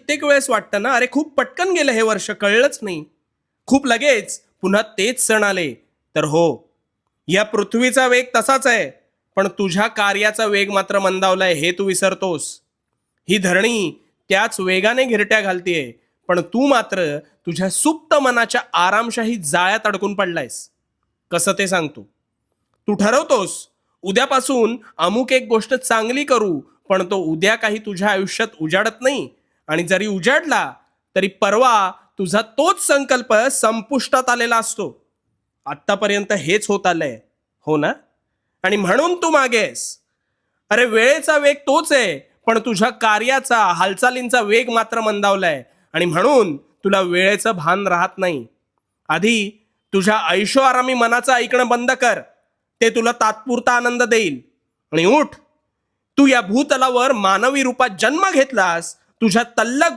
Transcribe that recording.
कित्येक वेळेस वाटतं ना, अरे खूप पटकन गेलं हे वर्ष, कळलंच नाही. खूप लगेच पुन्हा तेच सण आले. तर हो, या पृथ्वीचा वेग तसाच आहे, पण तुझ्या कार्याचा वेग मात्र मंदावलाय हे तू विसरतोस. ही धरणी त्याच वेगाने घिरट्या घालतीये, पण तू मात्र तुझ्या सुप्त मनाच्या आरामशाही जाळ्यात अडकून पडलायस. कसं ते सांगतो. तू ठरवतोस उद्यापासून अमुक एक गोष्ट चांगली करू, पण तो उद्या काही तुझ्या आयुष्यात उजाडत नाही. आणि जरी उजाडला तरी परवा तुझा तोच संकल्प संपुष्टात आलेला असतो. आत्तापर्यंत हेच होत आलंय, हो ना? आणि म्हणून तू मागेस. अरे वेळेचा वेग तोच आहे, पण तुझ्या कार्याचा हालचालींचा वेग मात्र मंदावलाय. आणि म्हणून तुला वेळेचं भान राहत नाही. आधी तुझ्या ऐशोआरामी मनाचं ऐकणं बंद कर. ते तुला तात्पुरता आनंद देईल. आणि उठ, तू या भूतलावर मानवी रूपात जन्म घेतलास. तुझ्या तल्लख